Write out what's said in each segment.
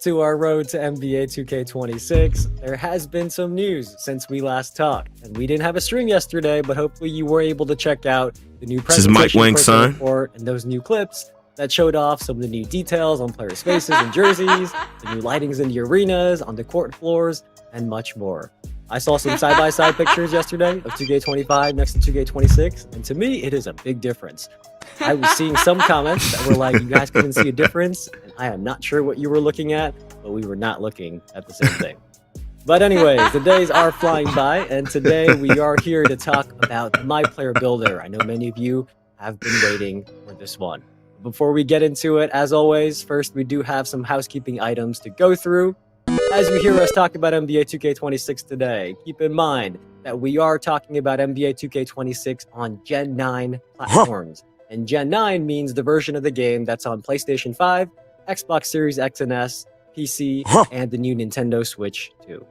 To our road to NBA 2K26, there has been some news since we last talked, and we didn't have a stream yesterday, but hopefully you were able to check out the new presentation report and those new clips that showed off some of the new details on players' faces and jerseys, the new lightings in the arenas, on the court floors, and much more. I saw some side-by-side pictures yesterday of 2K25 next to 2K26, and to me, it is a big difference. I was seeing some comments that were like, you guys couldn't see a difference, and I am not sure what you were looking at, but we were not looking at the same thing. But anyways, the days are flying by, and today we are here to talk about the Myplayer builder. I know many of you have been waiting for this one. Before we get into it, as always, first we do have some housekeeping items to go through. As you hear us talk about NBA 2K26 today, keep in mind that we are talking about NBA 2K26 on Gen 9 platforms. And Gen 9 means the version of the game that's on PlayStation 5, Xbox Series X and S, PC, and the new Nintendo Switch 2.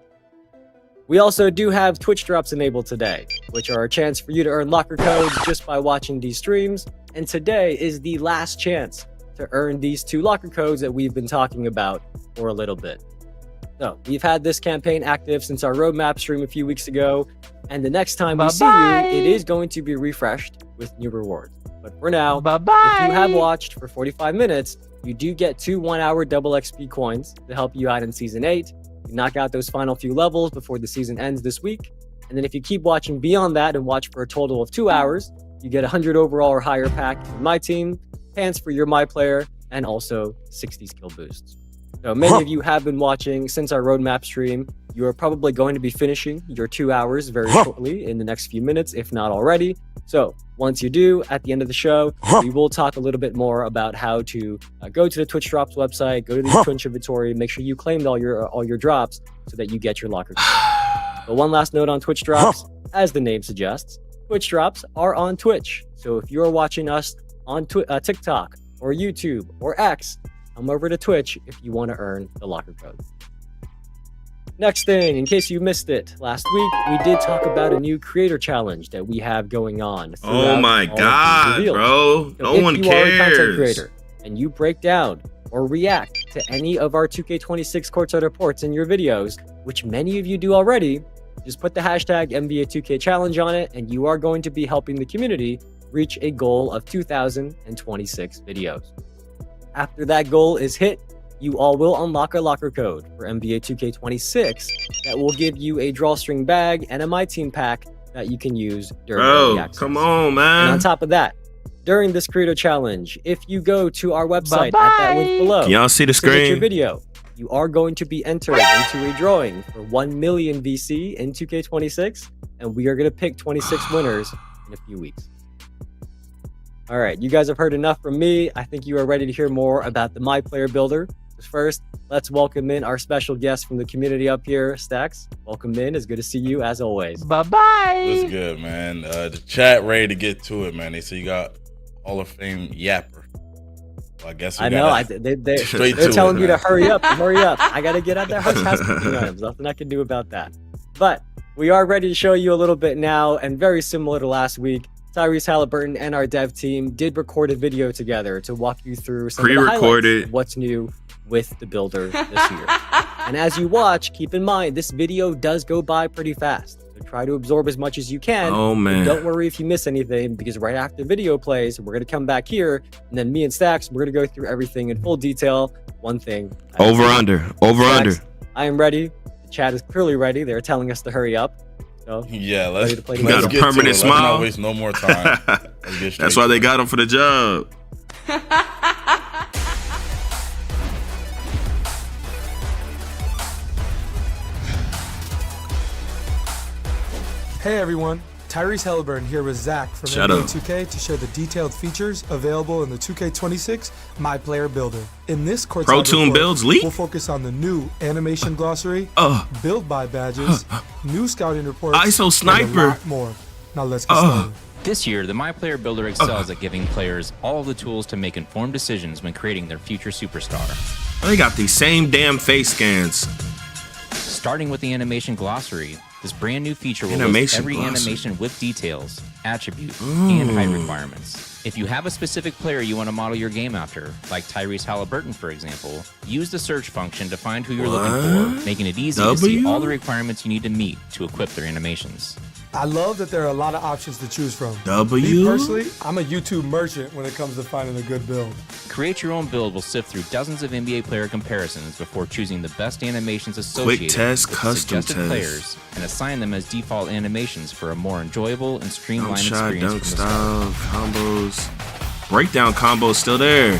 We also do have Twitch drops enabled today, which are a chance for you to earn locker codes just by watching these streams. And today is the last chance to earn these 2 locker codes that we've been talking about for a little bit. So we've had this campaign active since our roadmap stream a few weeks ago, and the next time we see you, it is going to be refreshed with new rewards. But for now, if you have watched for 45 minutes, you do get 2 1-hour double XP coins to help you out in Season 8. You knock out those final few levels before the season ends this week. And then if you keep watching beyond that and watch for a total of 2 hours, you get 100 overall or higher pack in my team, pants for your Myplayer, and also 60 skill boosts. So many of you have been watching since our roadmap stream. You are probably going to be finishing your 2 hours very shortly in the next few minutes, if not already. So once you do, at the end of the show, we will talk a little bit more about how to go to the Twitch Drops website, go to the Twitch inventory, make sure you claimed all your drops so that you get your locker code. But one last note on Twitch Drops, as the name suggests, Twitch Drops are on Twitch. So if you're watching us on TikTok or YouTube or X, come over to Twitch if you want to earn the locker code. Next thing, in case you missed it, last week we did talk about a new creator challenge that we have going on. Oh my God, bro. So no one cares. If you are a content creator and you break down or react to any of our 2K26 courtside reports in your videos, which many of you do already, just put the hashtag NBA 2K challenge on it and you are going to be helping the community reach a goal of 2,026 videos. After that goal is hit, you all will unlock a locker code for NBA 2K26 that will give you a drawstring bag and a My Team pack that you can use during early access. Come on, man. And on top of that, during this creator challenge, if you go to our website at that link below, can y'all see the screen? Your video, you are going to be entered into a drawing for 1 million VC in 2K26, and we are going to pick 26 winners in a few weeks. All right, you guys have heard enough from me. I think you are ready to hear more about the Myplayer builder. First, let's welcome in our special guest from the community up here, Stacks. Welcome in. It's good to see you as always. Bye-bye. What's good, man? The chat ready to get to it, man. They say you got Hall of Fame Yapper. Well, I guess they're telling me to hurry up. Hurry up. I got to get out there. Housekeeping items. Nothing I can do about that. But we are ready to show you a little bit now, and very similar to last week, Tyrese Halliburton and our dev team did record a video together to walk you through some of the highlights of what's new with the builder this year. And as you watch, keep in mind, this video does go by pretty fast. So try to absorb as much as you can. Oh, man. Don't worry if you miss anything, because right after the video plays, we're going to come back here, and then me and Stacks, we're going to go through everything in full detail. One thing. Over, under. I am ready. The chat is clearly ready. They're telling us to hurry up. So, yeah, let's got a permanent smile. Let's not waste no more time. That's why they got him for the job. Hey everyone, Tyrese Halliburton here with Zach from NBA 2K to share the detailed features available in the 2K26 Myplayer builder. In this Pro Toon builds leak, we'll focus on the new animation glossary, build by badges, new scouting reports, ISO sniper, and a lot more. Now let's get started. This year, the Myplayer builder excels at giving players all the tools to make informed decisions when creating their future superstar. They got these same damn face scans. Starting with the animation glossary, this brand new feature will list every animation with details, attributes, and height requirements. If you have a specific player you want to model your game after, like Tyrese Halliburton, for example, use the search function to find who you're looking for, making it easy to see all the requirements you need to meet to equip their animations. I love that there are a lot of options to choose from. W? Me personally, I'm a YouTube merchant when it comes to finding a good build. Create Your Own Build will sift through dozens of NBA player comparisons before choosing the best animations associated with suggested players and assign them as default animations for a more enjoyable and streamlined experience. Dunk style, combos. Breakdown combos still there.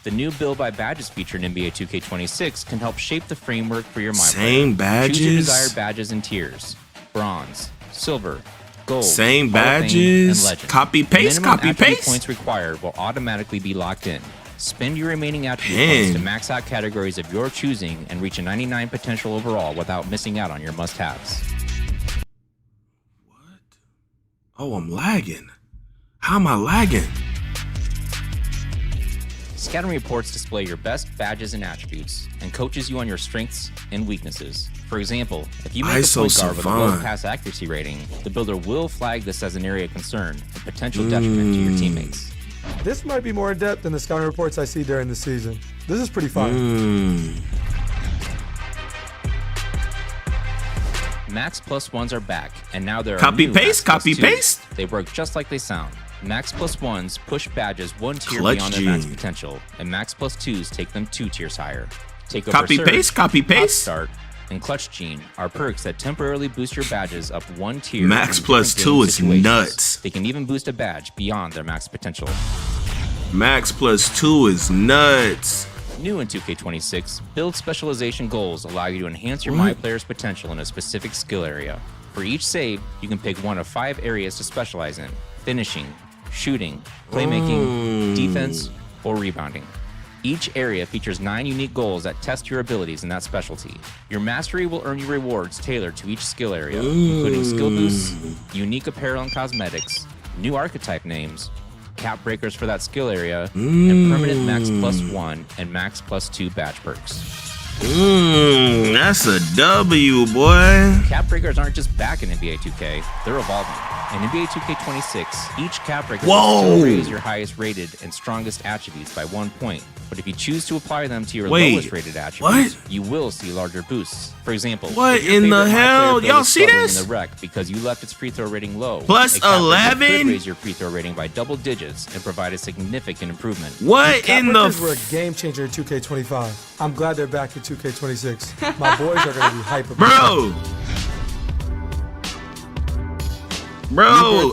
The new Build by Badges feature in NBA 2K26 can help shape the framework for your Myplayer. Same badges? Choose your desired badges and tiers. Bronze, silver, gold, same Hall of Fame, badges. and legend. Copy paste, Minimum copy attribute paste. points required will automatically be locked in. Spend your remaining attribute points to max out categories of your choosing and reach a 99 potential overall without missing out on your must-haves. What? Oh, I'm lagging. How am I lagging? Scattering reports display your best badges and attributes and coaches you on your strengths and weaknesses. For example, if you make a point guard with a low pass accuracy rating, the builder will flag this as an area of concern and potential detriment to your teammates. This might be more in-depth than the scouting reports I see during the season. This is pretty fun. Max plus ones are back, and now there are copy new paste, Max copy plus twos. paste. They work just like they sound. Max plus ones push badges one tier Clutch beyond their max potential, and Max plus twos take them 2 tiers higher. Takeover Copy Surge, paste, copy Hot paste. Start, and Clutch Gene are perks that temporarily boost your badges up 1 tier. Max in plus different 2 game is situations. nuts. They can even boost a badge beyond their max potential. Max plus 2 is nuts. New in 2K26, build specialization goals allow you to enhance your Myplayer's potential in a specific skill area. For each save, you can pick one of 5 areas to specialize in: finishing, shooting, playmaking, defense, or rebounding. Each area features 9 unique goals that test your abilities in that specialty. Your mastery will earn you rewards tailored to each skill area, including skill boosts, unique apparel and cosmetics, new archetype names, cap breakers for that skill area, and permanent max plus 1 and max plus 2 badge perks. That's a W, boy. Cap breakers aren't just back in NBA 2K, they're evolving. In NBA 2K26, each cap breaker will still raise your highest rated and strongest attributes by 1 point. But if you choose to apply them to your lowest rated attributes, you will see larger boosts. For example, what in the hell? Y'all see this? In the wreck because you left its free throw rating low. Plus 11? Could raise your free throw rating by double digits and provide a significant improvement. What in the? Were a game changer in 2K25. I'm glad they're back in 2K26. My boys are going to be hyper. Bro,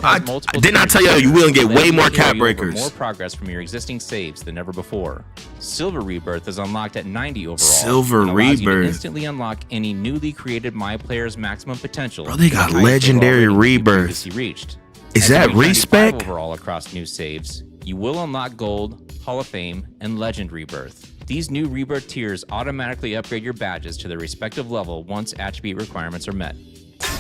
didn't I tell you you will get way more cap breakers? More progress from your existing saves than ever before. Silver Rebirth is unlocked at 90 overall. Silver Rebirth. Instantly unlock any newly created Myplayer's maximum potential. Bro, they got legendary Rebirth. Reached. Is that respec? Overall across new saves, you will unlock Gold, Hall of Fame, and Legend Rebirth. These new Rebirth tiers automatically upgrade your badges to their respective level once attribute requirements are met.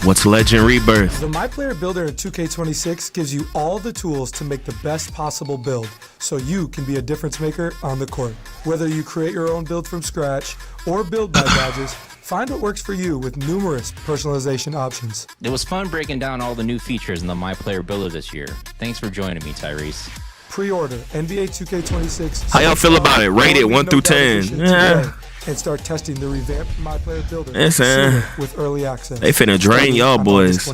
What's Legend Rebirth? The Myplayer Builder in 2K26 gives you all the tools to make the best possible build, so you can be a difference maker on the court. Whether you create your own build from scratch or build by badges, find what works for you with numerous personalization options. It was fun breaking down all the new features in the Myplayer Builder this year. Thanks for joining me, Tyrese. Pre-order NBA 2K26. How y'all feel about it? Rate it 1 through 10. And start testing the revamped Myplayer Builder with early access. They finna drain y'all boys.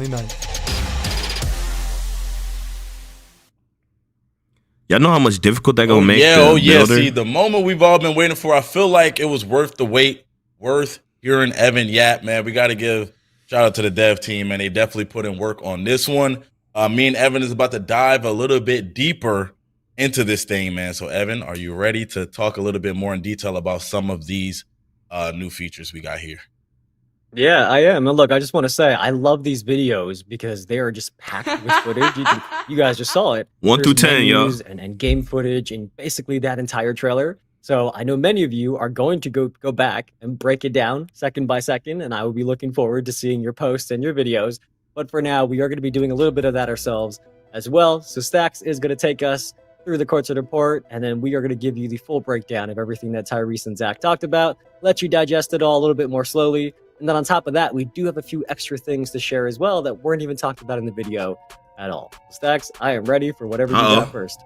Y'all know how much difficult that gonna make? Yeah. See, the moment we've all been waiting for. I feel like it was worth the wait. Worth hearing Evan yap, man. We got to give shout out to the dev team, man. They definitely put in work on this one. Me and Evan is about to dive a little bit deeper into this thing, man. So, Evan, are you ready to talk a little bit more in detail about some of these new features we got here? Yeah, I am. And look, I just want to say I love these videos because they are just packed with footage. You guys just saw it. 1 through 10, yo. And game footage and basically that entire trailer. So I know many of you are going to go back and break it down second by second, and I will be looking forward to seeing your posts and your videos. But for now, we are going to be doing a little bit of that ourselves as well. So Stacks is going to take us through the courts report, and then we are going to give you the full breakdown of everything that Tyrese and Zach talked about, let you digest it all a little bit more slowly. And then on top of that, we do have a few extra things to share as well that weren't even talked about in the video at all. Stacks, I am ready for whatever you got first.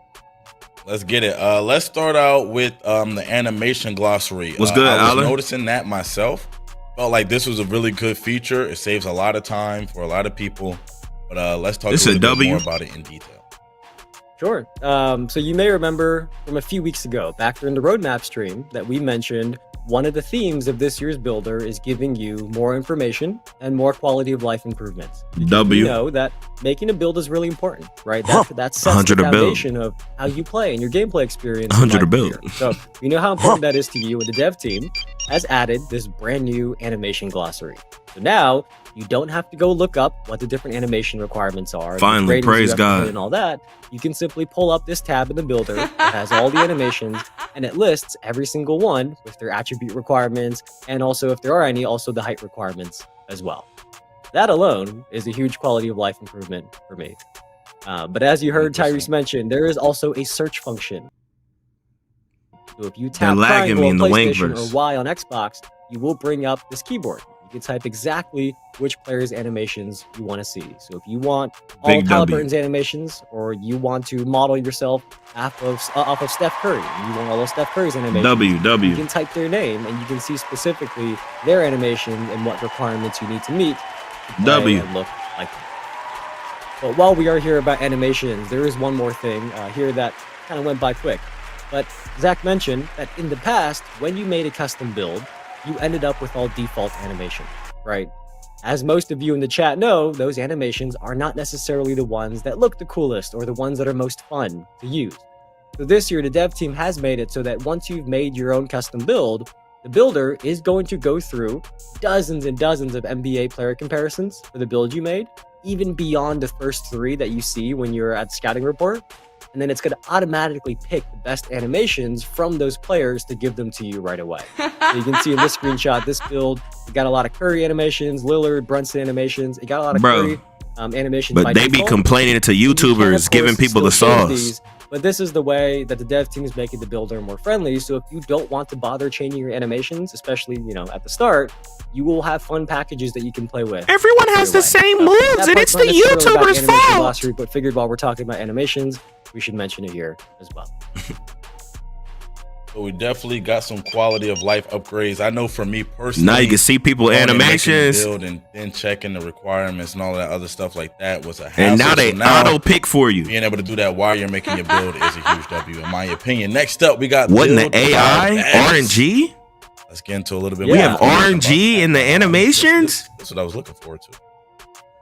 Let's get it. Let's start out with the animation glossary. What's good, I was Alan? noticing that myself. Felt like this was a really good feature. It saves a lot of time for a lot of people. But let's talk a little bit more about it in detail. Sure. So you may remember from a few weeks ago, back during the roadmap stream, that we mentioned one of the themes of this year's builder is giving you more information and more quality of life improvements. You know that making a build is really important, right? That sets the foundation of how you play and your gameplay experience. 100 a build. So you know how important that is to you, and the dev team has added this brand new animation glossary. So now you don't have to go look up what the different animation requirements are. Finally, praise God. And all that. You can simply pull up this tab in the builder. It has all the animations, and it lists every single one with their attribute requirements, and also, if there are any, also the height requirements as well. That alone is a huge quality of life improvement for me. But as you heard Tyrese mention, there is also a search function. So if you tap triangle on PlayStation or Y on Xbox, you will bring up this keyboard. You can type exactly which player's animations you want to see. So if you want all of Halliburton's animations, or you want to model yourself off of Steph Curry, and you want all of Steph Curry's animations, you can type their name and you can see specifically their animation and what requirements you need to meet to play and look like them. But while we are here about animations, there is one more thing here that kind of went by quick. But Zach mentioned that in the past, when you made a custom build, you ended up with all default animation, right? As most of you in the chat know, those animations are not necessarily the ones that look the coolest or the ones that are most fun to use. So this year, the dev team has made it so that once you've made your own custom build, the builder is going to go through dozens and dozens of NBA player comparisons for the build you made, even beyond the first 3 that you see when you're at scouting report. And then it's going to automatically pick the best animations from those players to give them to you right away. So you can see in this screenshot, this build, it got a lot of Curry animations, Lillard, Brunson animations. It got a lot of Curry animations. But they be complaining to YouTubers, giving people the sauce. But this is the way that the dev team is making the builder more friendly. So if you don't want to bother changing your animations, especially, you know, at the start, you will have fun packages that you can play with. Everyone has the same moves, and it's the YouTuber's fault. Glossary, but figured while we're talking about animations, we should mention it here as well. So we definitely got some quality of life upgrades. I know for me personally, now you can see people animations, build and then checking the requirements and all that other stuff like that was a hassle. And now they auto pick for you. Being able to do that while you're making your build is a huge W in my opinion. Next up, we got what in the AI RNG. Let's get into a little bit. We have RNG in the animations. That's what I was looking forward to.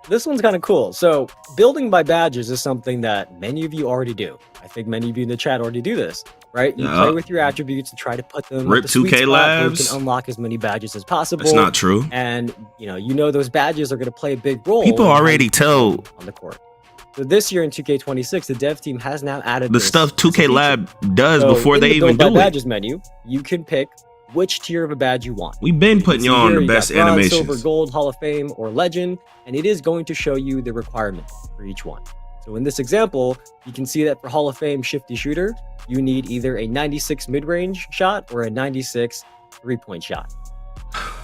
This one's kind of cool. So building by badges is something that many of you already do. I think many of you in the chat already do this, right? You play with your attributes and try to put them Rip 2K Labs. You can unlock as many badges as possible. It's not true. And you know those badges are going to play a big role. People already tell on the court. So this year in 2K26, the dev team has now added the stuff 2K Lab does before they even do it. Badges menu, you can pick which tier of a badge you want. We've been putting you on the best animations. Silver, gold, Hall of Fame, or Legend, and it is going to show you the requirements for each one. So in this example, you can see that for Hall of Fame Shifty Shooter, you need either a 96 mid-range shot or a 96 three-point shot.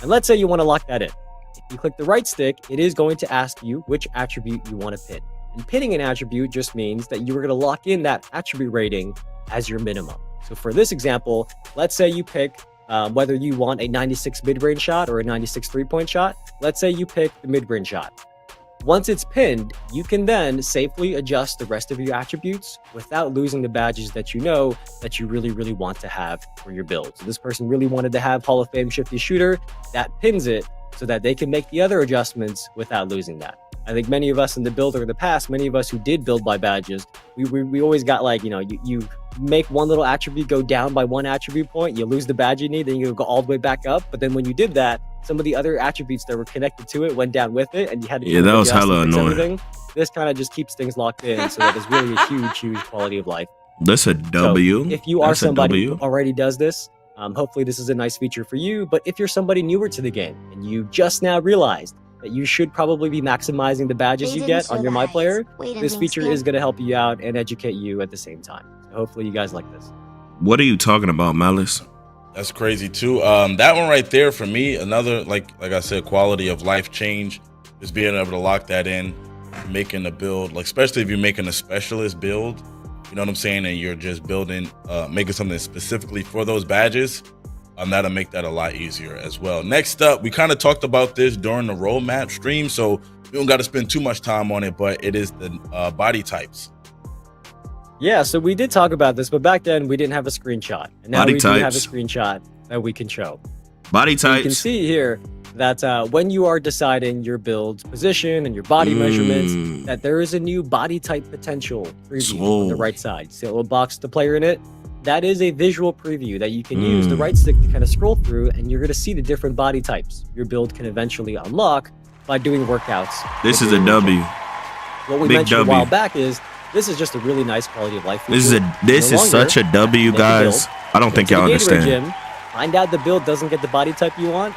And let's say you want to lock that in. If you click the right stick, it is going to ask you which attribute you want to pin. And pinning an attribute just means that you are going to lock in that attribute rating as your minimum. So for this example, let's say you pick whether you want a 96 mid-range shot or a 96 three-point shot. Let's say you pick the mid-range shot. Once it's pinned, you can then safely adjust the rest of your attributes without losing the badges that you know that you really, really want to have for your build. So this person really wanted to have Hall of Fame Shifty Shooter. That pins it so that they can make the other adjustments without losing that. I think many of us in the builder in the past, many of us who did build by badges, we always got like, you make one little attribute go down by one attribute point, you lose the badge you need, then you go all the way back up. But then when you did that, some of the other attributes that were connected to it went down with it, and you had to that was hella annoying. Everything. This kind of just keeps things locked in, so that is really a huge, huge quality of life. That's a W. So if you are somebody who already does this, hopefully this is a nice feature for you. But if you're somebody newer to the game and you just now realized that you should probably be maximizing the badges you get on your Myplayer, this feature is going to help you out and educate you at the same time. So hopefully you guys like this. What are you talking about, Malice? That's crazy too. That one right there for me, another like I said, quality of life change is being able to lock that in, making a build, like especially if you're making a specialist build. you know what I'm saying, and you're just building, making something specifically for those badges, that'll make that a lot easier as well. Next up, we kind of talked about this during the roadmap stream, so we don't got to spend too much time on it, but it is the body types. Yeah, so we did talk about this, but back then we didn't have a screenshot. And now Body we types. do have a screenshot that we can show. Body So you can types. see here that when you are deciding your build position and your body measurements, that there is a new body type potential preview on the right side. See a little box with the player in it? That is a visual preview that you can use the right stick to kind of scroll through, and you're going to see the different body types your build can eventually unlock by doing workouts. This is a W. What we Big mentioned W. a while back is this is just a really nice quality of life. This feature. is No such a longer W, make a guys. build, I don't think go to y'all the Gatorade understand. Gym, find out the build doesn't get the body type you want,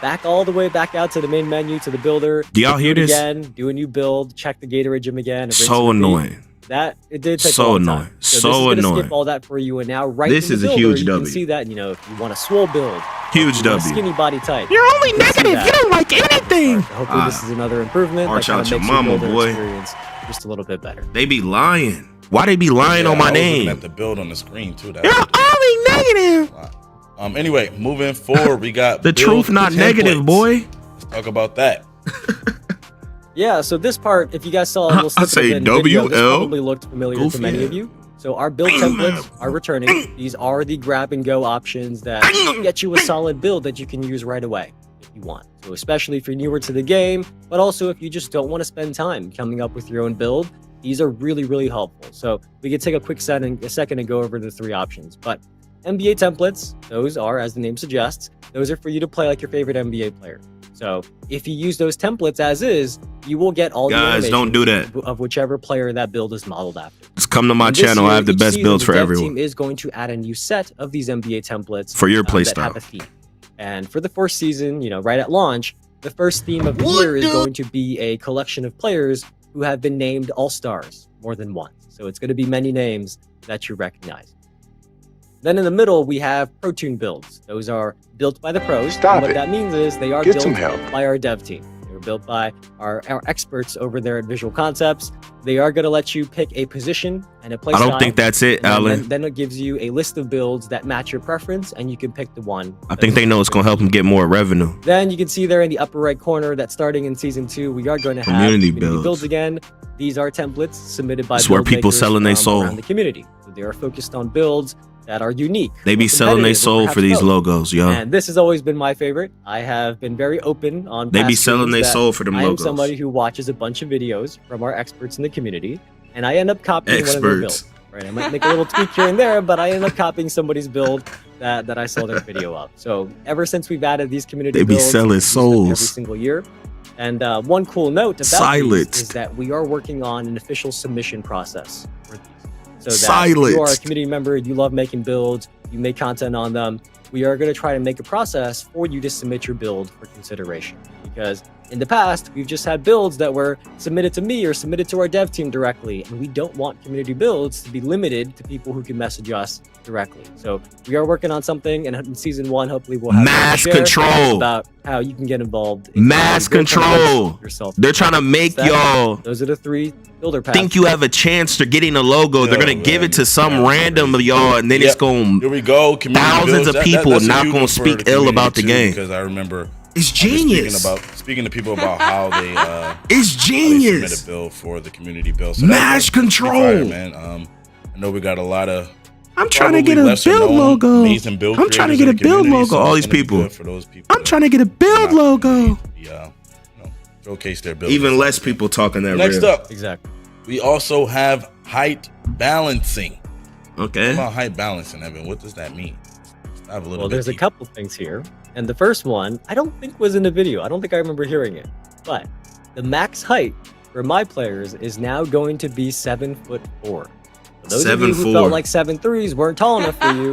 back all the way back out to the main menu to the builder. Do y'all hear do it this? again, do a new build, check the Gatorade Gym again. and rinse So and repeat. annoying. That it did take So a long annoying. time. So this is gonna annoying. skip all that for you, and now right This in is the a builder, huge you W. can see that, if you want a swole build, Huge if you want a W. skinny body type. You're only you can see negative. You that. don't like anything. So hopefully this is another improvement that March kind out of your makes mama, your builder boy. experience just a little bit better. They be lying. Why they be lying Yeah, on my I was looking name? at the build on the screen too. That You're was only negative. a lot. Anyway, moving forward, we got The build truth, not templates. negative, boy. Let's talk about that. Yeah, so this part, if you guys saw a little I snippet say of it in the video, this WL. probably looked familiar Goofy to many of ass. you. So our build templates are returning. These are the grab and go options that get you a solid build that you can use right away if you want. So especially if you're newer to the game, but also if you just don't want to spend time coming up with your own build, these are really, really helpful. So we could take a quick second to go over the three options. But NBA templates, those are, as the name suggests, those are for you to play like your favorite NBA player. So if you use those templates as is, you will get all Guys, the don't do that. of whichever player that build is modeled after. Just come to my And this channel. year, I have the each best season, builds the for dev everyone. team is going to add a new set of these NBA templates For your play that style. have a theme. And for the first season, right at launch, the first theme of the year is going to be a collection of players who have been named All-Stars more than once. So it's going to be many names that you recognize. Then in the middle, we have Pro Tune builds. Those are built by the pros. Stop and what it. that means is they are Get built some help. by our dev team. They're built by our experts over there at Visual Concepts. They are going to let you pick a position and a play I don't style. think that's it, And Alan. then it gives you a list of builds that match your preference, and you can pick the one. I think they know it's gonna help them get more revenue. Then you can see there in the upper right corner that starting in season 2, we are going to have Community builds. again. These are templates submitted by It's where build people makers selling their from soul. around the community. So they are focused on builds that are unique. They be or selling their competitive, or soul perhaps for these both. logos, yo. And this has always been my favorite. I have been very open on They be past selling streams their that soul for them I am logos. somebody who watches a bunch of videos from our experts in the community, and I end up copying one of their Experts. builds. Right? I might make a little tweak here and there, but I end up copying somebody's build that I saw their video of. So ever since we've added these community They be builds, selling we use them every souls. single year. And one cool note about Silenced. these is that we are working on an official submission process for these. So that if Silenced. you are a community member, you love making builds, you make content on them, we are going to try to make a process for you to submit your build for consideration. Because in the past, we've just had builds that were submitted to me or submitted to our dev team directly, and we don't want community builds to be limited to people who can message us directly. So we are working on something, and in season 1, hopefully we'll have Mass more to share control. about how you can get involved. in Mass building build control. templates yourself. They're trying to make That- y'all Those are the 3 builder paths. think you have a chance to getting a logo. They're Yo, gonna give man, it to some that's random crazy. y'all, and then it's Yep. gonna. Here we go. Community Thousands builds. of people that's a not huge gonna one for speak the ill community about the too, game. because I remember It's I've been genius. speaking to people about how they It's how they submit genius. a bill for the community bill. So Mass that's pretty fire, control. man. I know we got a lot of I'm trying to probably get a lesser build known logo. amazing build I'm trying to creators get in a the build community, logo. so All it's these gonna be people. good for those people. I'm trying to get a build logo. Showcase their build. Even less people talking that Next real. up, Exactly. we also have height balancing. What Okay. about height balancing, Evan? What does that mean? I have a little Well, bit there's a deeper. couple things here. And the first one, I don't think was in the video. I don't think I remember hearing it. But the max height for my players is now going to be 7'4". For those of you who 7'4". felt like 7'3s weren't tall enough for you, you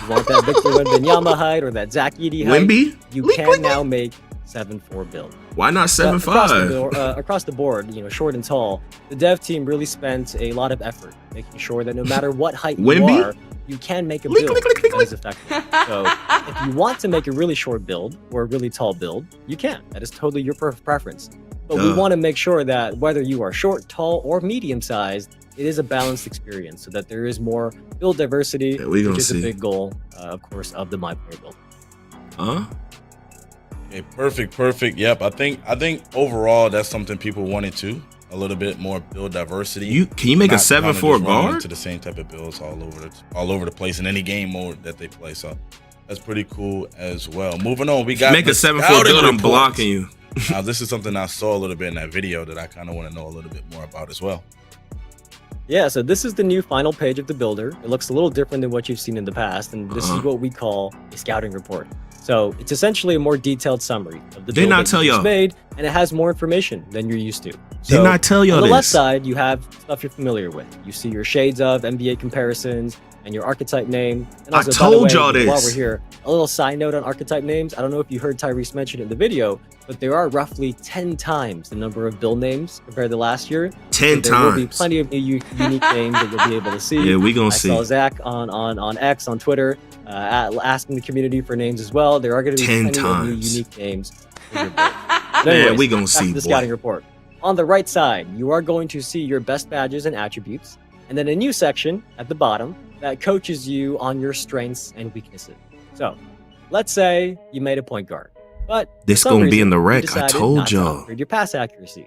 want that Victor Wembanyama height or that Zach Edey height, Wimby? you Leak, can leak, now make 7'4" build. Why not But across the 7'5"? board- across the board, short and tall, the dev team really spent a lot of effort making sure that no matter what height you Wimby? are, you can make a Leak, build leak, leak, leak, that is effective. So if you want to make a really short build or a really tall build, you can. That is totally your preference. But we want to make sure that whether you are short, tall, or medium-sized, it is a balanced experience so that there is more build diversity, which is a big goal, of course, of the Myplayer build. Okay, perfect. Yep, I think overall that's something people wanted too. A little bit more build diversity. Can you make a 7-4 guard? To the same type of builds all over the place in any game mode that they play. So that's pretty cool as well. Moving on, we got make a 7-4 build. I'm blocking you. Now this is something I saw a little bit in that video that I kind of want to know a little bit more about as well. Yeah, so this is the new final page of the builder. It looks a little different than what you've seen in the past, and this is what we call a scouting report. So it's essentially a more detailed summary of the build that you just made, and it has more information than you're used to. So didn't I tell y'all on the this? left side, you have stuff you're familiar with. You see your shades of NBA comparisons and your archetype name. And also, I told y'all this. this. While we're here, a little side note on archetype names. I don't know if you heard Tyrese mention it in the video, but there are roughly 10 times the number of build names compared to last year. 10 times. There will be plenty of unique names that you'll be able to see. Yeah, we gonna see. I saw Zach on X, on Twitter, asking the community for names as well. There are going to be 10 plenty of new unique names. Yeah, we gonna see. The scouting report. On the right side, you are going to see your best badges and attributes, and then a new section at the bottom that coaches you on your strengths and weaknesses. So, let's say you made a point guard, but this gonna be in the rec. I told y'all. Your pass accuracy.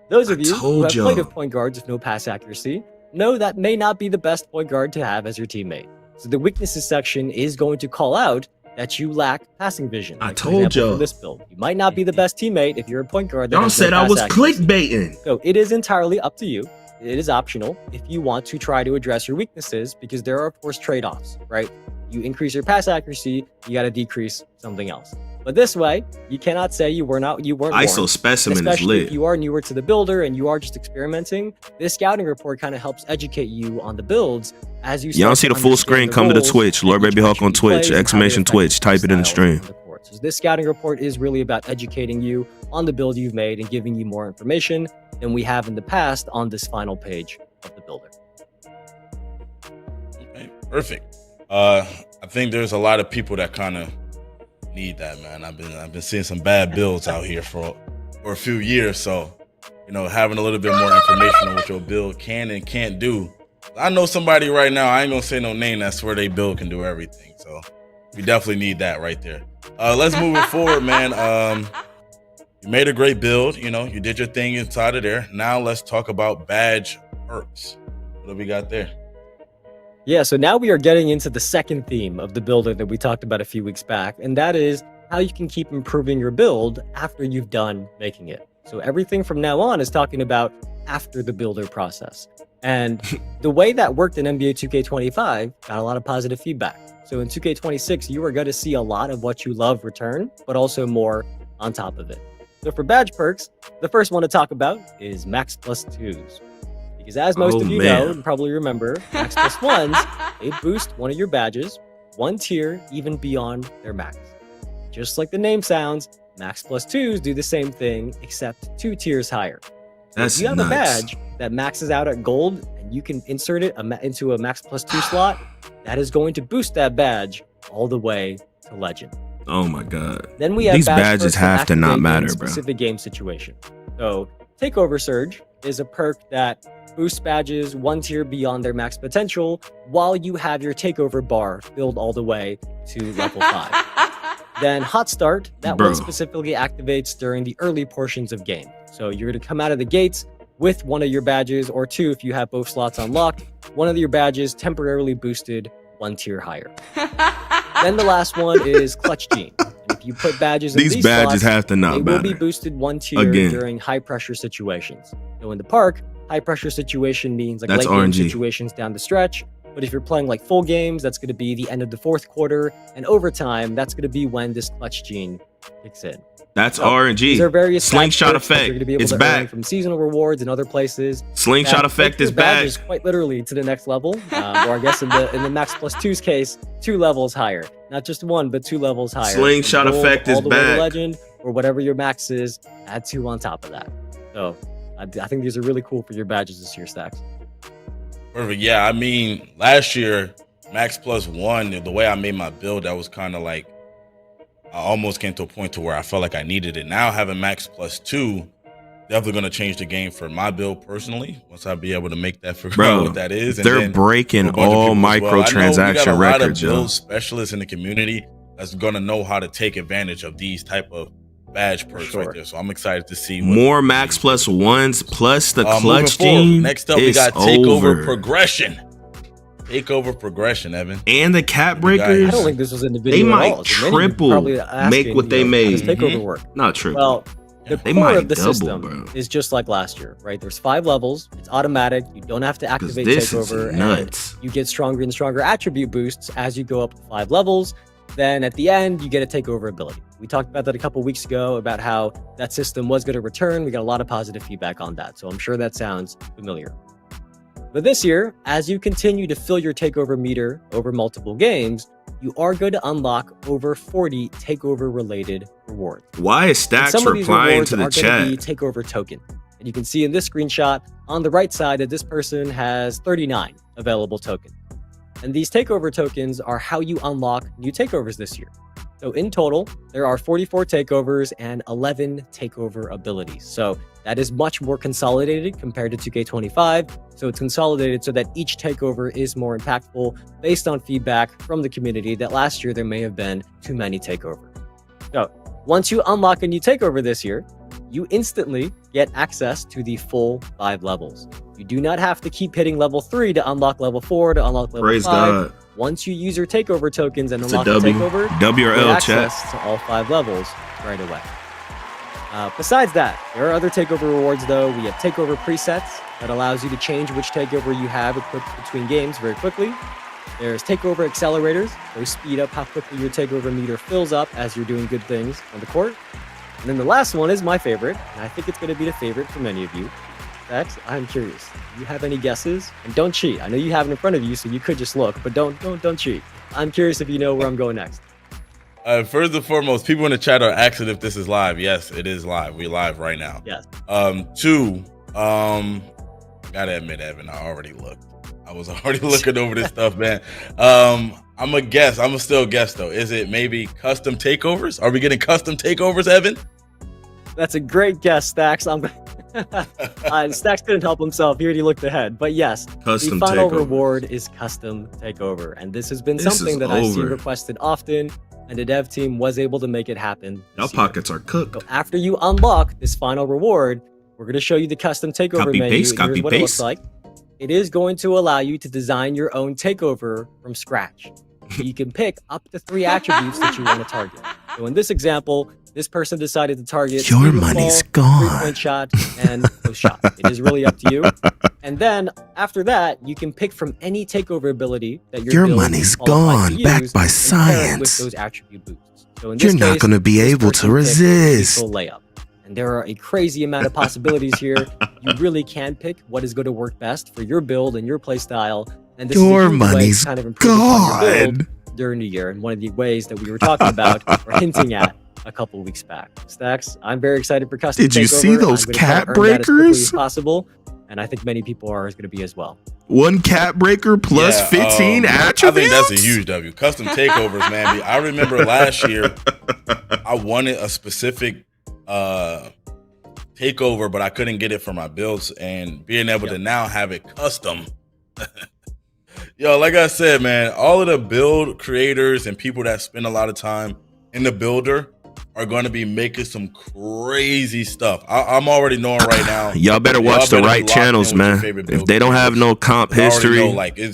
Those of you who have played with point guards with no pass accuracy know that may not be the best point guard to have as your teammate. So the weaknesses section is going to call out that you lack passing vision. I told y'all. This build, you might not be the best teammate if you're a point guard. Y'all said I was clickbaiting. So it is entirely up to you. It is optional if you want to try to address your weaknesses, because there are of course trade-offs, right? You increase your pass accuracy, you got to decrease something else. But this way, you cannot say you weren't ISO specimen is especially lit. if you are newer to the builder and you are just experimenting. This scouting report kind of helps educate you on the builds as you. Y'all see the full screen? Come to the Twitch, Lord Baby Hawk on Twitch, exclamation Twitch. Type it in the stream. So this scouting report is really about educating you on the build you've made and giving you more information than we have in the past on this final page of the builder. Okay, perfect. I think there's a lot of people that kind of need that, man. I've been seeing some bad builds out here for a few years, so having a little bit more information on what your build can and can't do. I know somebody right now, I ain't gonna say no name, that's where they build can do everything, so we definitely need that right there. Let's move it forward, man. You made a great build, you did your thing inside of there. Now let's talk about badge perks. What do we got there? Yeah, so now we are getting into the second theme of the builder that we talked about a few weeks back, and that is how you can keep improving your build after you've done making it. So everything from now on is talking about after the builder process. And the way that worked in NBA 2K25 got a lot of positive feedback. So in 2K26, you are going to see a lot of what you love return, but also more on top of it. So for badge perks, the first one to talk about is Max Plus 2s. Because as most of you know and probably remember, Max Plus 1s, they boost one of your badges one tier even beyond their max. Just like the name sounds, Max Plus 2s do the same thing, except 2 tiers higher. So if you have a badge that maxes out at gold and you can insert it into a Max Plus 2 slot, that is going to boost that badge all the way to legend. Oh my god. Then we have these badges have to not matter, bro. Specific game situation. So Takeover Surge is a perk that boosts badges one tier beyond their max potential while you have your takeover bar filled all the way to level 5. Then Hot Start, that one specifically activates during the early portions of game. So you're going to come out of the gates with one of your badges, or 2 if you have both slots unlocked, one of your badges temporarily boosted 1 tier higher. Then the last one is Clutch Gene. And if you put badges in these badges slots, have to not they matter. will be boosted 1 tier during high pressure situations. So in the park, high pressure situation means like late game situations down the stretch. But if you're playing like full games, that's going to be the end of the 4th quarter, and overtime, that's going to be when this Clutch Gene kicks in. That's RNG. These are various Slingshot effect. You're going to be able to earn from seasonal rewards and other places. Slingshot effect is back. Quite literally to the next level, or I guess in the Max Plus 2's case, 2 levels higher. Not just 1, but 2 levels higher. Slingshot effect is all the way to back. legend, or whatever your max is, add 2 on top of that. So I think these are really cool for your badges this year, Stacks. Perfect. Yeah, I mean, last year, Max Plus 1, the way I made my build, that was kind of like, I almost came to a point to where I felt like I needed it. Now having Max Plus 2, definitely going to change the game for my build personally. Once I be able to make that figure out what that is, and they're then breaking all microtransaction records. A lot of build specialists in the community that's going to know how to take advantage of these type of badge perks right there. So I'm excited to see more max plus ones plus the clutch gene. Next up, we got takeover progression. Takeover progression, Evan. And the cap breakers. I don't think this was in the video. They might at all. triple make what they made. How does takeover work? Not triple. Well, the they core might of the double, system bro. is just like last year, right? There's 5 levels. It's automatic. You don't have to activate this takeover. Is nuts. And you get stronger and stronger attribute boosts as you go up to 5 levels. Then at the end, you get a takeover ability. We talked about that a couple weeks ago about how that system was going to return. We got a lot of positive feedback on that. So I'm sure that sounds familiar. But this year, as you continue to fill your takeover meter over multiple games, you are going to unlock over 40 takeover related rewards. Why is Stacks replying to the chat? Be takeover token. And you can see in this screenshot on the right side that this person has 39 available tokens. And these takeover tokens are how you unlock new takeovers this year. So in total, there are 44 takeovers and 11 takeover abilities. So that is much more consolidated compared to 2K25. So it's consolidated so that each takeover is more impactful based on feedback from the community that last year there may have been too many takeovers. So once you unlock a new takeover this year, you instantly get access to the full 5 levels. You do not have to keep hitting level 3 to unlock level 4 to unlock level 5. God. Once you use your takeover tokens and unlock the takeover, W or you L get access to all 5 levels right away. Besides that, there are other takeover rewards though. We have takeover presets that allows you to change which takeover you have equipped between games very quickly. There's takeover accelerators. Those speed up how quickly your takeover meter fills up as you're doing good things on the court. And then the last one is my favorite, and I think it's going to be the favorite for many of you. Dex, I'm curious. Do you have any guesses? And don't cheat. I know you have it in front of you, so you could just look, but don't cheat. I'm curious if you know where I'm going next. First and foremost, people in the chat are asking if this is live. Yes, it is live. We're live right now. Yes. 2, gotta admit, Evan, I already looked. I was already looking over this stuff, man. I'm a guess. I'm a still guess though. Is it maybe custom takeovers? Are we getting custom takeovers, Evan? That's a great guess, Stacks. Stacks couldn't help himself. He already looked ahead. But yes, custom the final takeovers. Reward is custom takeover. And this has been something that I've seen requested often, and the dev team was able to make it happen. Y'all pockets are cooked. So after you unlock this final reward, we're going to show you the custom takeover menu. Here's what it looks like. It is going to allow you to design your own takeover from scratch. You can pick up to 3 attributes that you want to target. So in this example, this person decided to target your money's gone, 3-point shot, and post shot. It is really up to you. And then after that, you can pick from any takeover ability that your money's gone, backed by science. With those attribute boosts. So in this you're not going to be able to resist. Layup. And there are a crazy amount of possibilities here. You really can pick what is going to work best for your build and your play style. And this your is a money's way to kind of improve upon your build during the year. And one of the ways that we were talking about or hinting at a couple of weeks back. Stacks, I'm very excited for custom Did you takeover. see those cat breakers? As quickly as possible. And I think many people are going to be as well. 1 cat breaker plus 15 attributes? I think that's a huge W. Custom takeovers, man. I remember last year, I wanted a specific takeover, but I couldn't get it for my builds. And being able to now have it custom. Yo, like I said, man, all of the build creators and people that spend a lot of time in the builder are going to be making some crazy stuff. I'm already knowing right now. Y'all better watch the right channels, man. If they don't have no comp history,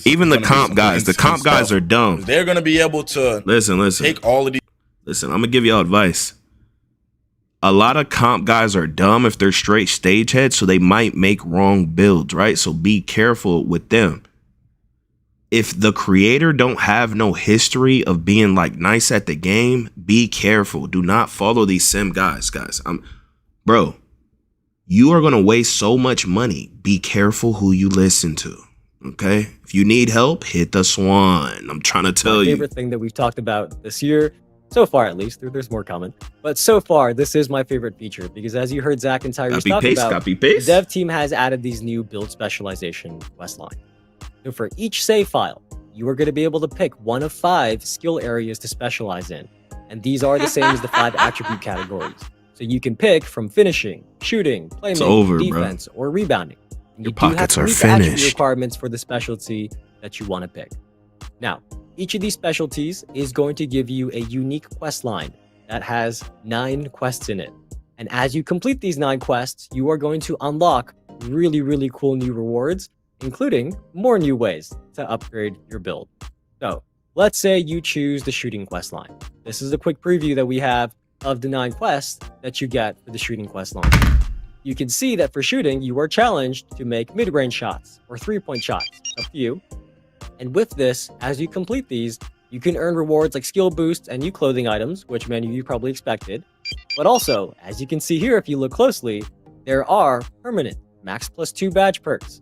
even the comp guys are dumb. They're going to be able to listen. Take all of these. Listen, I'm gonna give y'all advice. A lot of comp guys are dumb if they're straight stage heads, so they might make wrong builds, right? So be careful with them. If the creator don't have no history of being like nice at the game, be careful. Do not follow these sim guys, bro. You are gonna waste so much money. Be careful who you listen to. Okay, if you need help, hit the Swan. I'm trying to tell you. My favorite thing that we've talked about this year, so far at least, there's more coming, but so far this is my favorite feature because as you heard Zach and Tyrese talk about, the dev team has added these new build specialization quest line. So for each save file, you are going to be able to pick one of 5 skill areas to specialize in. And these are the same as the 5 attribute categories. So you can pick from finishing, shooting, playmaking, defense, or rebounding. And your pockets are finished. Requirements for the specialty that you want to pick. Now, each of these specialties is going to give you a unique quest line that has 9 quests in it. And as you complete these 9 quests, you are going to unlock really, really cool new rewards, including more new ways to upgrade your build. So let's say you choose the shooting quest line. This is a quick preview that we have of the 9 quests that you get for the shooting quest line. You can see that for shooting, you are challenged to make mid-range shots or 3-point shots, a few. And with this, as you complete these, you can earn rewards like skill boosts and new clothing items, which many of you probably expected. But also, as you can see here, if you look closely, there are permanent max +2 badge perks,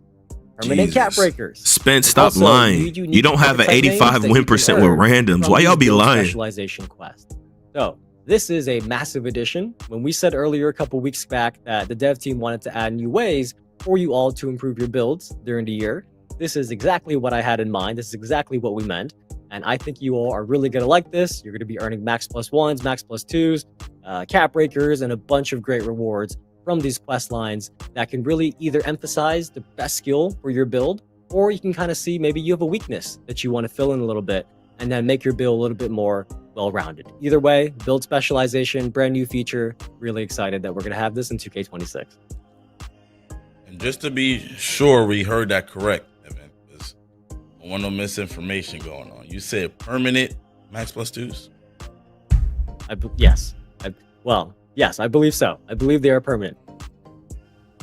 permanent cap breakers. Spence, stop lying. You don't have an 85 win percent with randoms. Why y'all be lying? Specialization quest. So this is a massive addition. When we said earlier a couple weeks back that the dev team wanted to add new ways for you all to improve your builds during the year, this is exactly what I had in mind. This is exactly what we meant. And I think you all are really going to like this. You're going to be earning max +1s, max +2s, cap breakers, and a bunch of great rewards from these quest lines that can really either emphasize the best skill for your build, or you can kind of see maybe you have a weakness that you want to fill in a little bit and then make your build a little bit more well-rounded. Either way, build specialization, brand new feature. Really excited that we're going to have this in 2K26. And just to be sure we heard that correct, Evan, because I want no misinformation going on. You said permanent max +2s? Yes. Yes, I believe so. I believe they are permanent.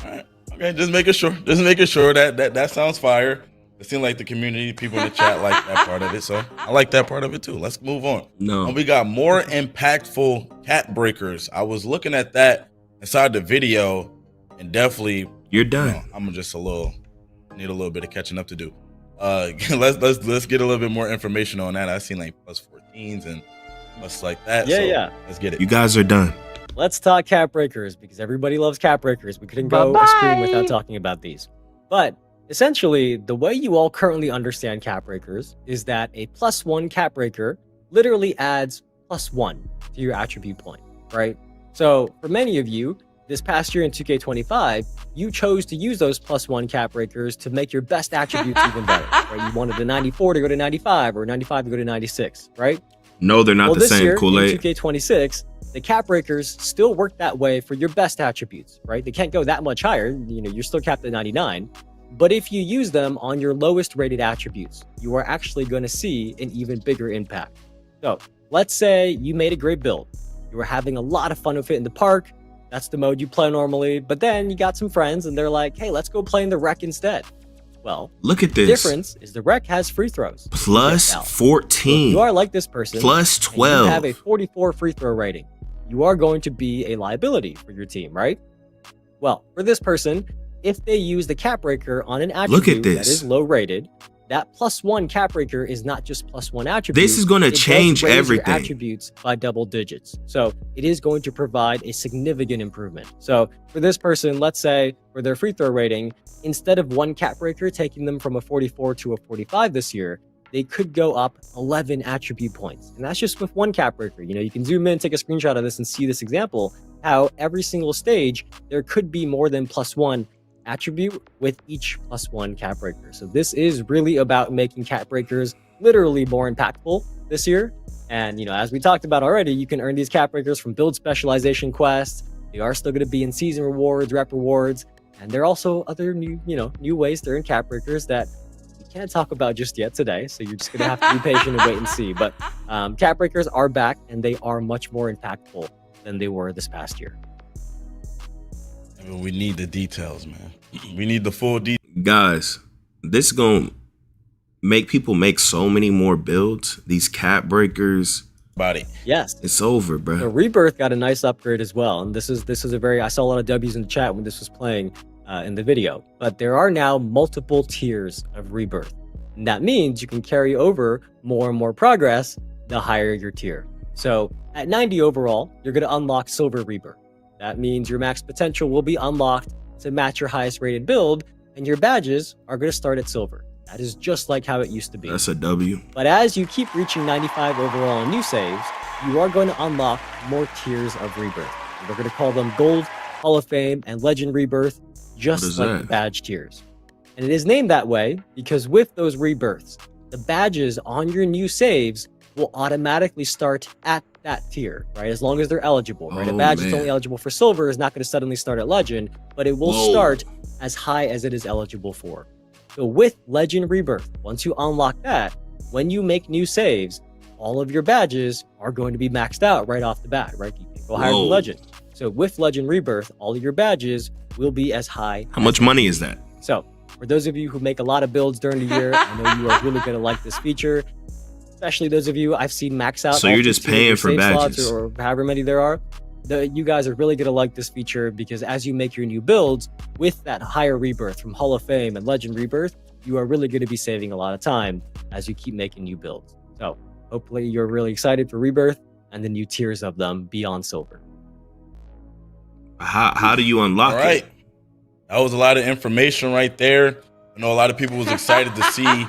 All right. Okay, just making sure. Just making sure that sounds fire. It seemed like the community, people in the chat like that part of it, so I like that part of it too. Let's move on. No. And we got more impactful cap breakers. I was looking at that inside the video, and definitely you're done. You know, I'm just need a little bit of catching up to do. Let's get a little bit more information on that. I've seen like +14s and plus like that. Yeah. Let's get it. You guys are done. Let's talk cap breakers because everybody loves cap breakers. We couldn't go a stream without talking about these. But essentially, the way you all currently understand cap breakers is that a +1 cap breaker literally adds +1 to your attribute point, right? So for many of you, this past year in 2K25, you chose to use those +1 cap breakers to make your best attributes even better, right? You wanted the 94 to go to 95 or 95 to go to 96, right? No, they're not the same, Kool-Aid. In 2K26, the cap breakers still work that way for your best attributes, right? They can't go that much higher. You know, you're still capped at 99. But if you use them on your lowest rated attributes, you are actually going to see an even bigger impact. So let's say you made a great build. You were having a lot of fun with it in the park. That's the mode you play normally. But then you got some friends and they're like, hey, let's go play in the rec instead. Well, look at this. The difference is the rec has free throws. Plus 14. So if you are like this person. Plus 12. You have a 44 free throw rating. You are going to be a liability for your team, right? Well, for this person, if they use the cap breaker on an attribute that is low rated, that +1 cap breaker is not just +1 attribute. This is going to change everything. Your attributes by double digits. So it is going to provide a significant improvement. So for this person, let's say for their free throw rating, instead of 1 cap breaker taking them from a 44 to a 45 this year, they could go up 11 attribute points. And that's just with 1 cap breaker. You know, you can zoom in, take a screenshot of this and see this example, how every single stage, there could be more than +1 attribute with each +1 cap breaker. So this is really about making cap breakers literally more impactful this year. And, you know, as we talked about already, you can earn these cap breakers from build specialization quests. They are still going to be in season rewards, rep rewards, and there are also other new ways to earn cap breakers that we can't talk about just yet today. So you're just going to have to be patient and wait and see. But cap breakers are back and they are much more impactful than they were this past year. I mean, we need the details, man. We need the full details. Guys, this is going to make people make so many more builds. These cap breakers. Body. Yes. It's over, bro. So Rebirth got a nice upgrade as well. And this is a very, I saw a lot of W's in the chat when this was playing in the video. But there are now multiple tiers of Rebirth. And that means you can carry over more and more progress the higher your tier. So at 90 overall, you're going to unlock Silver Rebirth. That means your max potential will be unlocked to match your highest rated build, and your badges are going to start at Silver. That is just like how it used to be. That's a W. But as you keep reaching 95 overall in new saves, you are going to unlock more tiers of Rebirth. And we're going to call them Gold, Hall of Fame, and Legend Rebirth, just like the badge tiers. And it is named that way because with those rebirths, the badges on your new saves will automatically start at that tier, right? As long as they're eligible, right? A badge that's only eligible for silver is not going to suddenly start at legend, but it will start as high as it is eligible for. So with Legend Rebirth, once you unlock that, when you make new saves, all of your badges are going to be maxed out right off the bat, right? You can go higher than Legend. So with Legend Rebirth, all of your badges will be as high. How much money is that? So for those of you who make a lot of builds during the year, I know you are really going to like this feature, especially those of you I've seen max out. So you're just paying for badges or however many there are. You guys are really going to like this feature because as you make your new builds with that higher rebirth from Hall of Fame and Legend Rebirth, you are really going to be saving a lot of time as you keep making new builds. So hopefully you're really excited for Rebirth and the new tiers of them beyond silver. How do you unlock it? That was a lot of information right there. I know a lot of people was excited to see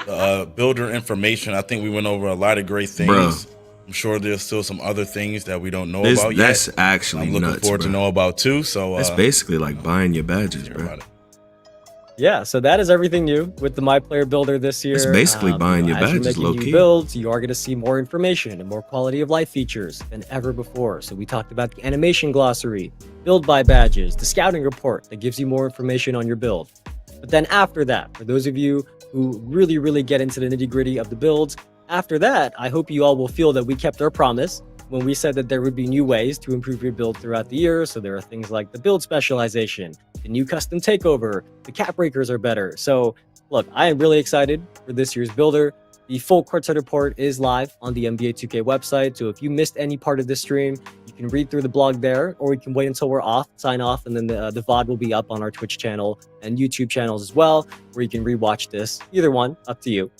the builder information. I think we went over a lot of great things. Bro. I'm sure there's still some other things that we don't know about yet. That's actually I'm looking forward to know about too. So it's basically like buying your badges, bro. Yeah, so that is everything new with the Myplayer builder this year. It's basically buying your badges, low key. Builds, you are going to see more information and more quality of life features than ever before. So we talked about the animation glossary, build by badges, the scouting report that gives you more information on your build. But then after that, for those of you who really get into the nitty gritty of the builds, after that, I hope you all will feel that we kept our promise when we said that there would be new ways to improve your build throughout the year. So there are things like the build specialization, the new custom takeover, the cap breakers are better. So look, I am really excited for this year's builder. The full courtside report is live on the NBA 2K website. So if you missed any part of this stream, you can read through the blog there, or we can wait until we're off, sign off, and then the VOD will be up on our Twitch channel and YouTube channels as well, where you can rewatch this. Either one, up to you.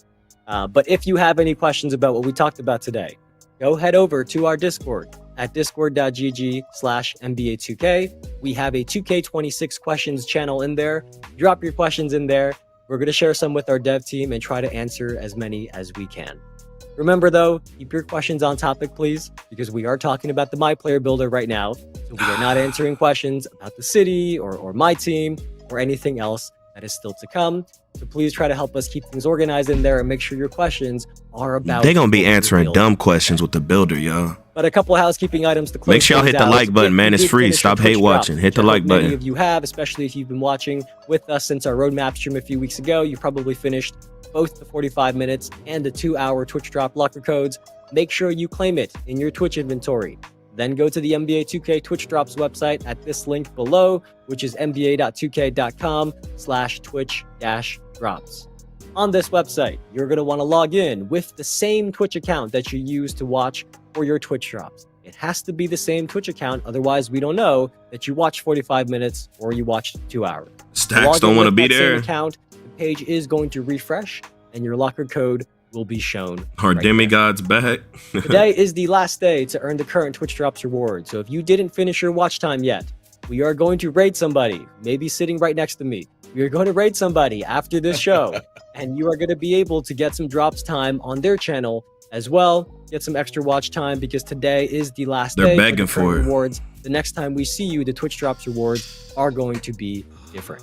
But if you have any questions about what we talked about today, go head over to our Discord at discord.gg/NBA2K. We have a 2K26 questions channel in there. Drop your questions in there. We're going to share some with our dev team and try to answer as many as we can. Remember though, keep your questions on topic, please, because we are talking about the Myplayer builder right now. So we are not answering questions about the city or my team or anything else that is still to come. So please try to help us keep things organized in there and make sure your questions are about... They're going to be answering dumb questions with the builder, y'all. But a couple of housekeeping items to close. Make sure y'all hit the like button, man. It's free. Stop hate watching. Hit the like button. Many of you have, especially if you've been watching with us since our roadmap stream a few weeks ago. You probably finished both the 45 minutes and the 2-hour Twitch drop locker codes. Make sure you claim it in your Twitch inventory. Then go to the NBA 2K Twitch Drops website at this link below, which is nba.2k.com/twitch-drops. On this website, you're going to want to log in with the same Twitch account that you use to watch for your Twitch drops. It has to be the same Twitch account, otherwise we don't know that you watched 45 minutes or you watched 2 hours. Stacks don't want to be there. Account, the page is going to refresh and your locker code will be shown. Our demigods back. Today is the last day to earn the current Twitch Drops reward. So if you didn't finish your watch time yet, we are going to raid somebody, maybe sitting right next to me. We are going to raid somebody after this show, and you are going to be able to get some drops time on their channel as well. Get some extra watch time because today is the last day. They're begging for it. Rewards. The next time we see you, the Twitch Drops rewards are going to be different.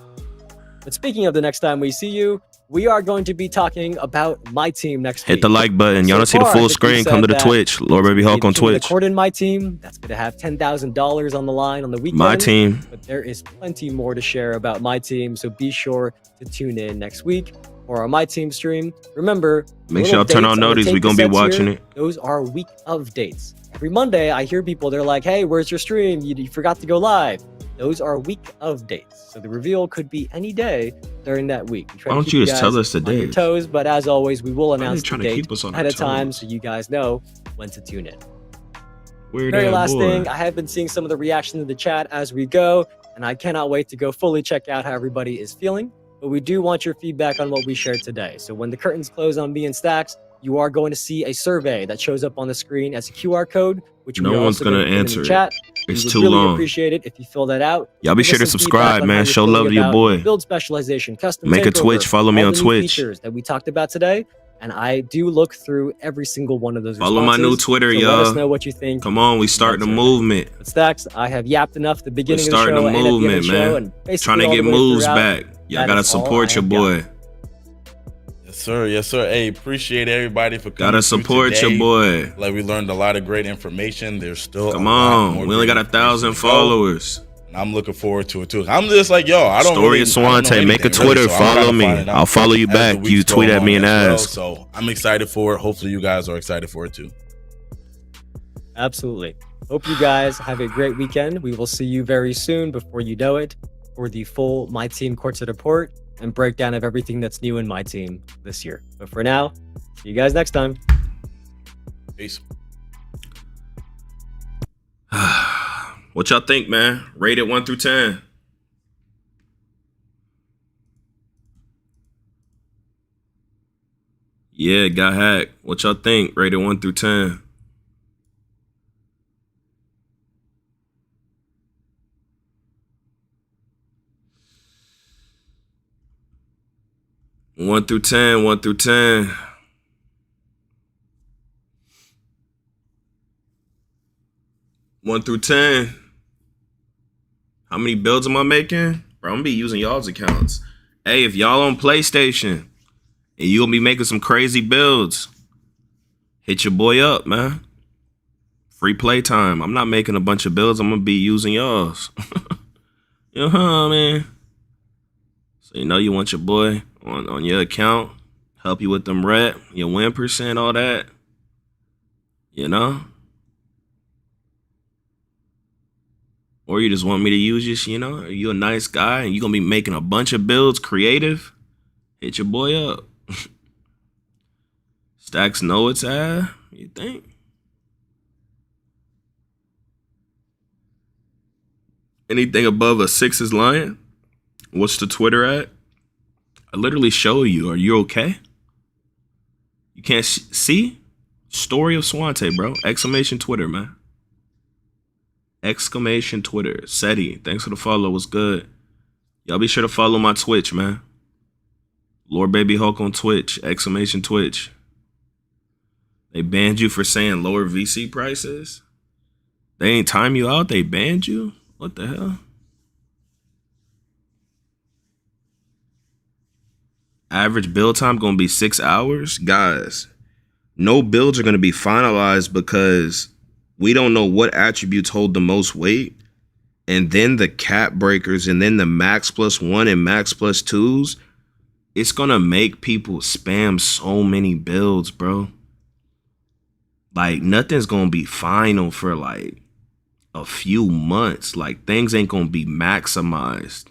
But speaking of the next time we see you, we are going to be talking about my team next week. Hit the like button. Y'all don't see the full screen. Come to the Twitch. Lord Baby Hulk on Twitch. Recording my team. That's going to have $10,000 on the line on the weekend. My team. But there is plenty more to share about my team. So be sure to tune in next week for our My Team stream. Remember, make sure y'all turn on notice. We're going to be watching it. Those are week of dates. Every Monday, I hear people, they're like, hey, where's your stream? You forgot to go live. Those are week of dates. So the reveal could be any day during that week. Why don't you just tell us the days? Toes, but as always, we will announce the date ahead of time so you guys know when to tune in. Very last thing, I have been seeing some of the reactions in the chat as we go, and I cannot wait to go fully check out how everybody is feeling. But we do want your feedback on what we shared today. So when the curtains close on me and Stacks, you are going to see a survey that shows up on the screen as a QR code, which no one's going to answer chat. It's too long. Appreciate it if you fill that out. Y'all be sure to subscribe, man. Show love to your boy. Build specialization, custom make a Twitch. Follow me on Twitch. Features that we talked about today, and I do look through every single one of those Follow my new Twitter, so y'all. let us know what you think. Come on, we starting the movement. But Stacks, I have yapped enough at the beginning of the show and at the end of the show, and basically trying to all get the way moves throughout. back. Y'all gotta support your boy. Yes, sir. Yes, sir. Hey, appreciate everybody for coming. Gotta support your boy. Like, we learned a lot of great information. There's still come on. We only got 1,000 followers. And I'm looking forward to it too. I'm just like, yo, I don't Story of Swante. Make a Twitter. So follow me. I'll follow you back. You tweet at me and ask. So I'm excited for it. Hopefully you guys are excited for it too. Absolutely. Hope you guys have a great weekend. We will see you very soon before you know it for the full My Team Courtside report and breakdown of everything that's new in My Team this year. But for now, see you guys next time. Peace. What y'all think, man? Rated 1 through 10. Yeah, got hacked. What y'all think? Rated 1 through 10. One through 10, 1 through 10. One through 10. How many builds am I making? Bro, I'm gonna be using y'all's accounts. Hey, if y'all on PlayStation and you gonna be making some crazy builds, hit your boy up, man. Free playtime. I'm not making a bunch of builds. I'm gonna be using y'all's. You know what I mean? So you know you want your boy on your account, help you with them rep, your win percent, all that. You know? Or you just want me to use you, you know? Are you a nice guy and you gonna be making a bunch of builds creative? Hit your boy up. Stacks know it's you think? Anything above a 6 is lying? What's the Twitter at? I literally show you. Are you okay? You can't see? Story of Swante, bro. Exclamation Twitter, man. Exclamation Twitter. SETI, thanks for the follow. What's good? Y'all be sure to follow my Twitch, man. Lord Baby Hulk on Twitch. Exclamation Twitch. They banned you for saying lower VC prices? They ain't time you out? They banned you? What the hell? Average build time gonna be 6 hours? Guys, no builds are gonna be finalized because we don't know what attributes hold the most weight. And then the cap breakers and then the max +1 and max +2s. It's gonna make people spam so many builds, bro. Like, nothing's gonna be final for like a few months. Like, things ain't gonna be maximized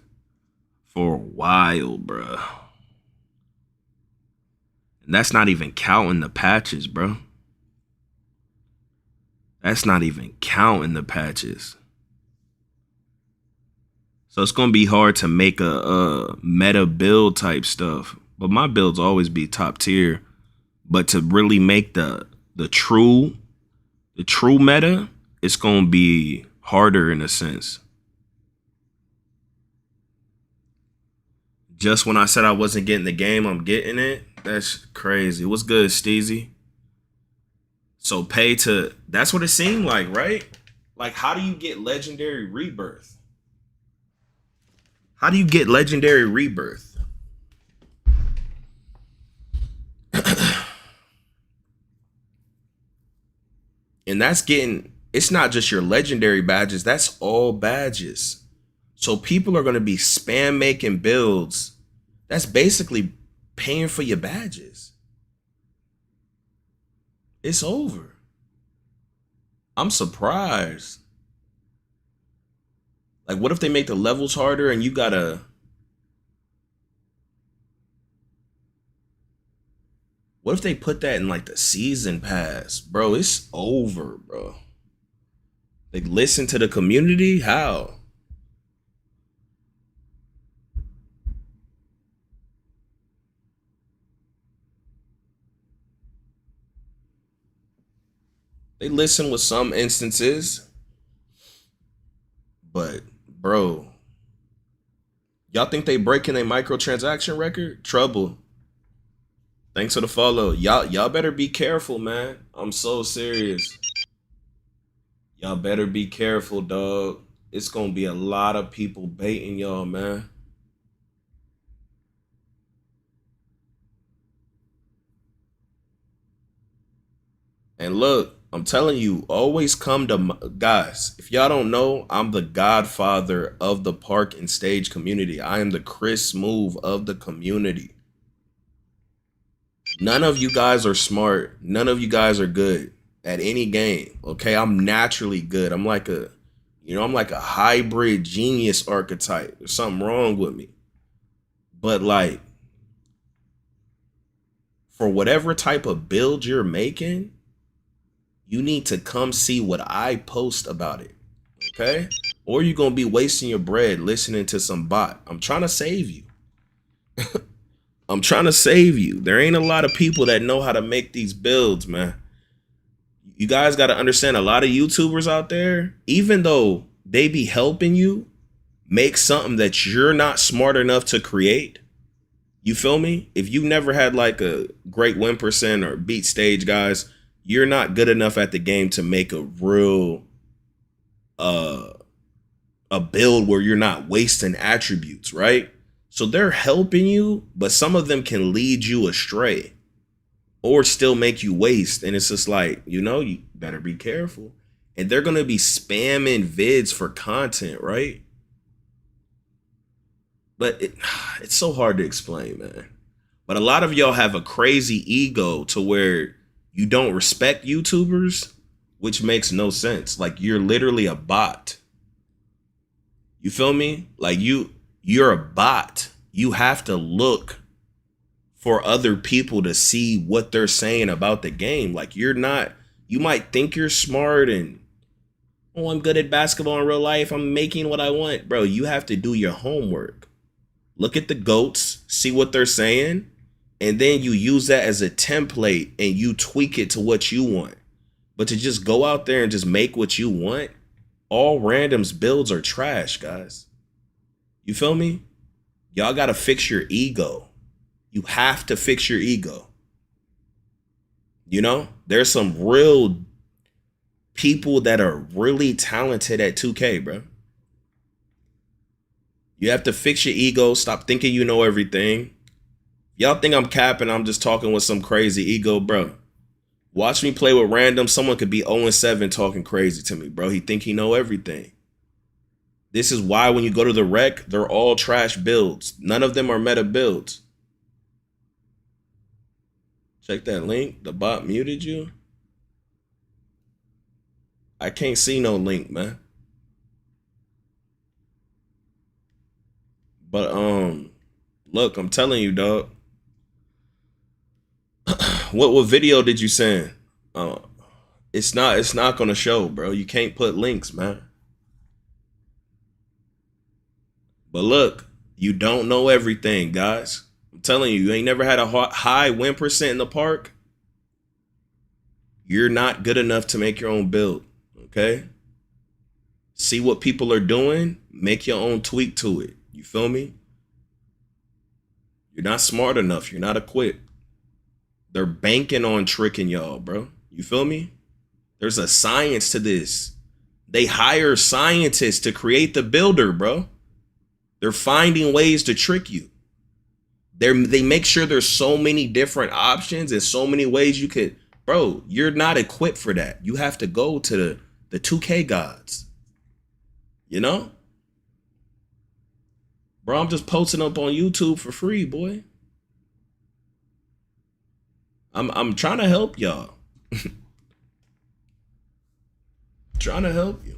for a while, bro. And that's not even counting the patches, bro. That's not even counting the patches. So it's gonna be hard to make a meta build type stuff. But my builds always be top tier. But to really make the true meta, it's gonna be harder in a sense. Just when I said I wasn't getting the game, I'm getting it. That's crazy. What's good, Steezy? So that's what it seemed like, right? Like, how do you get legendary Rebirth? How do you get legendary Rebirth? And it's not just your legendary badges, that's all badges. So people are going to be spam making builds. That's basically paying for your badges. It's over. I'm surprised. Like, what if they make the levels harder and you gotta... What if they put that in like the season pass? Bro, it's over, bro. Like, listen to the community? How? They listen with some instances. But, bro, y'all think they breaking a microtransaction record? Trouble. Thanks for the follow. Y'all better be careful, man. I'm so serious. Y'all better be careful, dog. It's gonna be a lot of people baiting y'all, man. And look, I'm telling you, always come to guys. If y'all don't know, I'm the godfather of the park and stage community. I am the Chris Move of the community. None of you guys are smart. None of you guys are good at any game. Okay, I'm naturally good. I'm like a, I'm like a hybrid genius archetype. There's something wrong with me. But like, for whatever type of build you're making, you need to come see what I post about it, okay? Or you're gonna be wasting your bread listening to some bot. I'm trying to save you. I'm trying to save you. There ain't a lot of people that know how to make these builds, man. You guys got to understand, a lot of YouTubers out there, even though they be helping you make something that you're not smart enough to create, you feel me? If you never had like a great win percent or beat stage guys, you're not good enough at the game to make a real a build where you're not wasting attributes, right? So they're helping you, but some of them can lead you astray or still make you waste. And it's just like, you better be careful. And they're going to be spamming vids for content, right? But it's so hard to explain, man. But a lot of y'all have a crazy ego to where you don't respect YouTubers, which makes no sense. Like, you're literally a bot. You feel me? Like, you're a bot. You have to look for other people to see what they're saying about the game. Like, you might think you're smart and, oh, I'm good at basketball in real life, I'm making what I want. Bro, you have to do your homework. Look at the GOATs, see what they're saying, and then you use that as a template and you tweak it to what you want. But to just go out there and just make what you want, all randoms builds are trash, guys. You feel me? Y'all got to fix your ego. You have to fix your ego. There's some real people that are really talented at 2K, bro. You have to fix your ego. Stop thinking you know everything. Y'all think I'm capping, I'm just talking with some crazy ego, bro. Watch me play with random. Someone could be 0-7 talking crazy to me, bro. He think he know everything. This is why when you go to the rec, they're all trash builds. None of them are meta builds. Check that link. The bot muted you. I can't see no link, man. But look, I'm telling you, dog. What video did you send? It's not gonna show, bro. You can't put links, man. But look, you don't know everything, guys. I'm telling you, you ain't never had a high win percent in the park. You're not good enough to make your own build, okay? See what people are doing, make your own tweak to it. You feel me? You're not smart enough. You're not equipped. They're banking on tricking y'all, bro. You feel me? There's a science to this. They hire scientists to create the builder, bro. They're finding ways to trick you. They make sure there's so many different options and so many ways you could, bro, you're not equipped for that. You have to go to the 2K gods. Bro, I'm just posting up on YouTube for free, boy. I'm trying to help y'all. Trying to help you.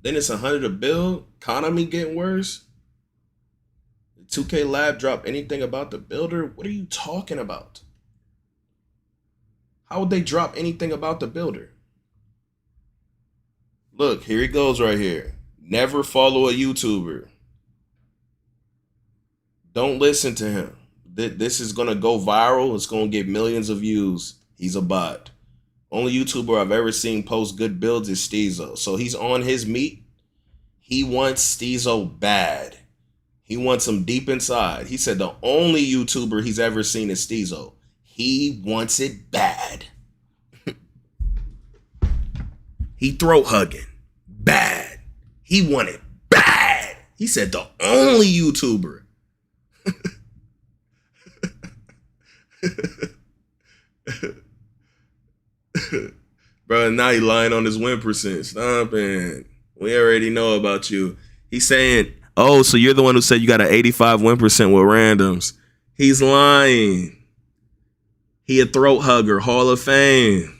Then it's 100 a build. Economy getting worse. The 2K lab drop anything about the builder? What are you talking about? How would they drop anything about the builder? Look, here he goes right here. Never follow a YouTuber. Don't listen to him. This is going to go viral. It's going to get millions of views. He's a bot. Only YouTuber I've ever seen post good builds is Steezo. So he's on his meat. He wants Steezo bad. He wants him deep inside. He said the only YouTuber he's ever seen is Steezo. He wants it bad. He throat hugging. Bad. He wanted bad. He said the only YouTuber. Bro, now he lying on his win percent. Stop it. We already know about you. He's saying, oh, so you're the one who said you got an 85 win percent with randoms. He's lying. He a throat hugger, Hall of Fame.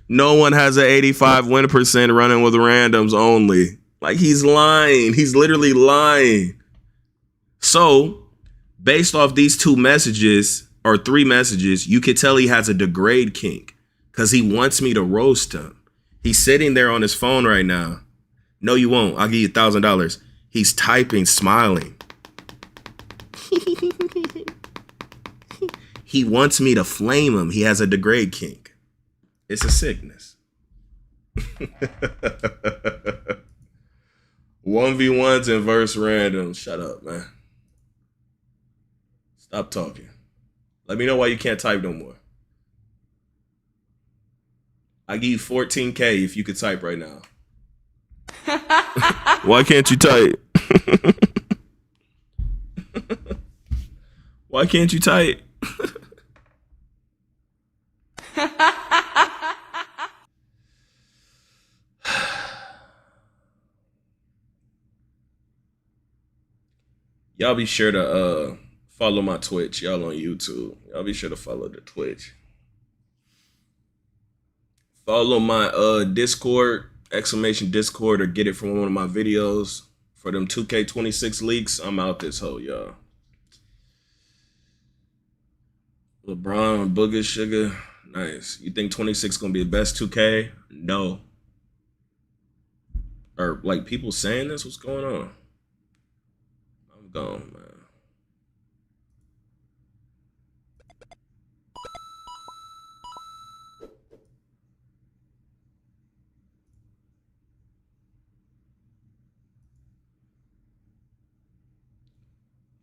No one has an 85 win percent running with randoms only. Like, he's lying. He's literally lying. So, based off these 2 messages, or 3 messages, you could tell he has a degrade kink because he wants me to roast him. He's sitting there on his phone right now. No, you won't. I'll give you $1,000. He's typing, smiling. He wants me to flame him. He has a degrade kink. It's a sickness. 1v1s and verse randoms. Shut up, man. Stop talking. Let me know why you can't type no more. I give you 14K if you could type right now. Why can't you type? Why can't you type? Y'all be sure to follow my Twitch. Y'all on YouTube. Y'all be sure to follow the Twitch. Follow my Discord, !Discord, or get it from one of my videos. For them 2K26 leaks, I'm out this hole, y'all. LeBron, Booger, Sugar. Nice. You think 26 gonna be the best 2K? No. Or like people saying this? What's going on? I'm gone, man.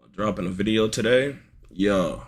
I'm dropping a video today. Yo.